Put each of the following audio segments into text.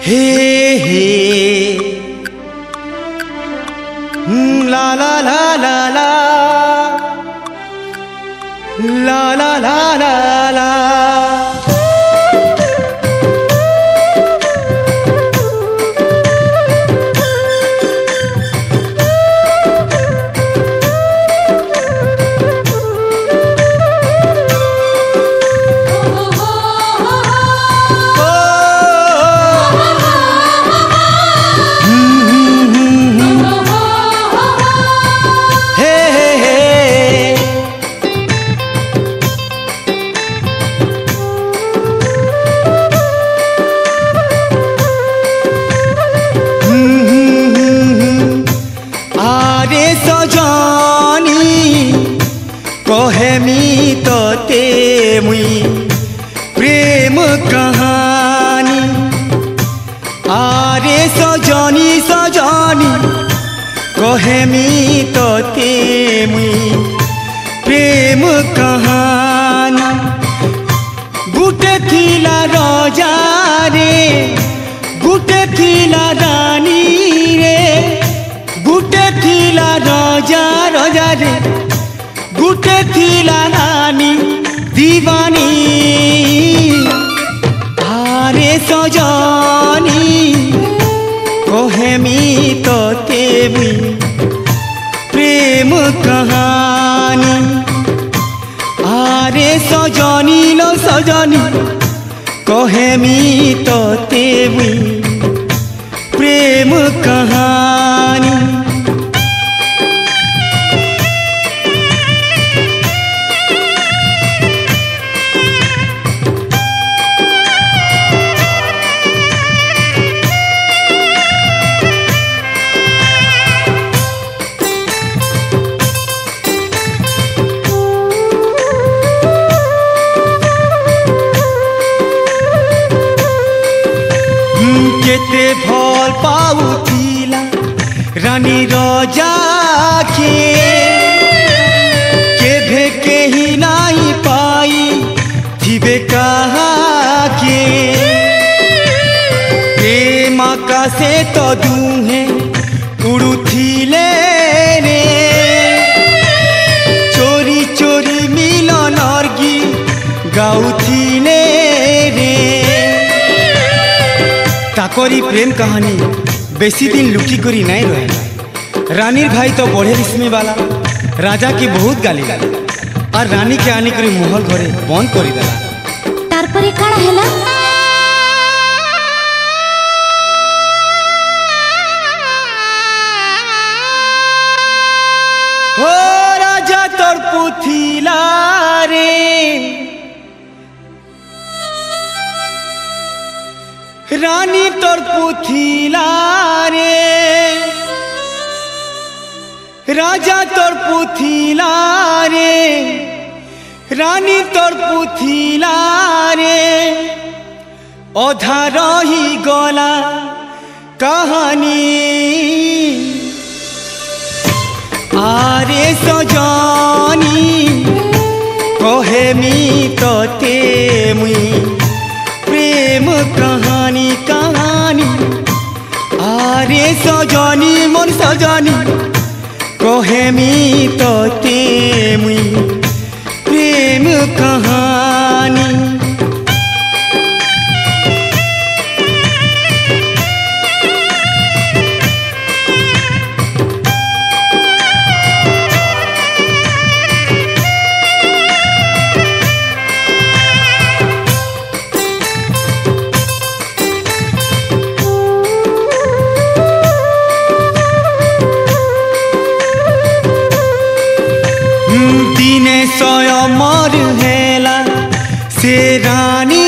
हे हे ला ला ला ला ला ला ला ला ला ला कहेमी तोते मुई प्रेम कहानी आरे सजनी सजनी कहेमी तोते मुई प्रेम कहानी गुटे थिला राजा रे गुटे थिला रानी रे गुटे थिला राजा राजा रे गुटे थिला नानी दीवानी आरे सजनी कहेमी तोते मुई प्रेम कहानी आरे सजनी लो सजनी कहेमी तोते मुई प्रेम कहानी केते भल पाउथिला रानी रजा के केभे केही नाई पाई थिबे कहा के प्रेम आकाशे तो दुहे उड़ुथिले रे चोरी चोरी मिलन अर्गी गाउथिले रे ताकरी प्रेम कहानी बेसी दिन लुकी करी नहीं रहे। रानीर भाई तो बढ़े रिश्मी वाला राजा की बहुत गाली और रानी के आने करी महल घरे बंद करी देला। तारपरे काड़ा हैला हो राजा तोर पुथिला रे रानी तोर पुथिला रे राजा तोर पुथिला रे रानी तोर पुथिला रे अधा रही गला कहानी आरे सजनी कहेमी तोते मुई प्रेम कहानी कहानी आरे सजनी मोर सजनी कहेमी तोते मुई प्रेम कहानी दिने स्वयंवर हेला से रानी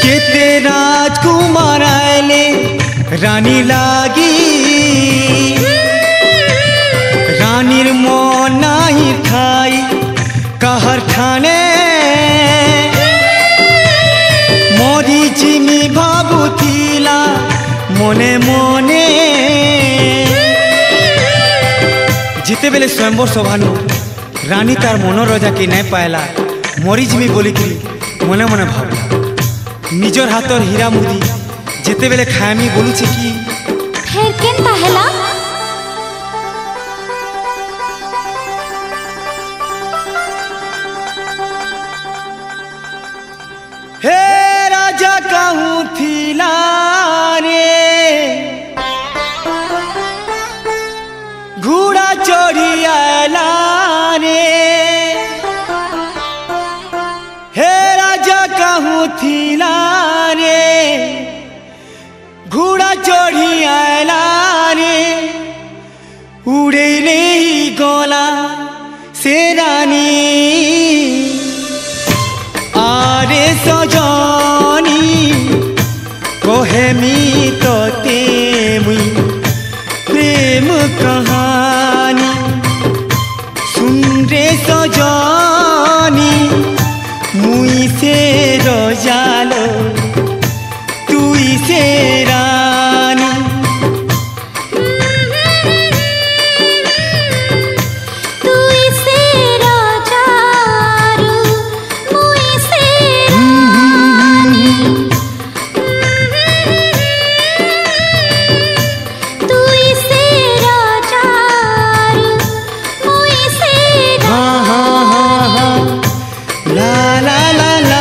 केते राजकुमार आले रानी लागी रानीर मन नाही खाई कहर ठाने मोरी जिमी भाबुथिला मने मने जिते बेले स्वयंवर सभानु रानी तार मनोरजा के नहीं पायला मरीज में बोली कि मने मने भावला निजर हाथर हीरा मुदी जेते बेले खायामी बोलुछे कि फेर केनता हैला हे राजा कहूँ थिला रे घोड़ा चढ़ी आला रे हे राजा कहूँ थिला रे घोड़ा चढ़ी आला रे उड़े ले गला से रानी आरे सजनी कहेमी तोते मुई प्रेम कहानी सुन रे सजनी मुई से रजालो तुई से रानी तुई से राजारू मुई से तुई से राजारू मुई से ला ला ला ला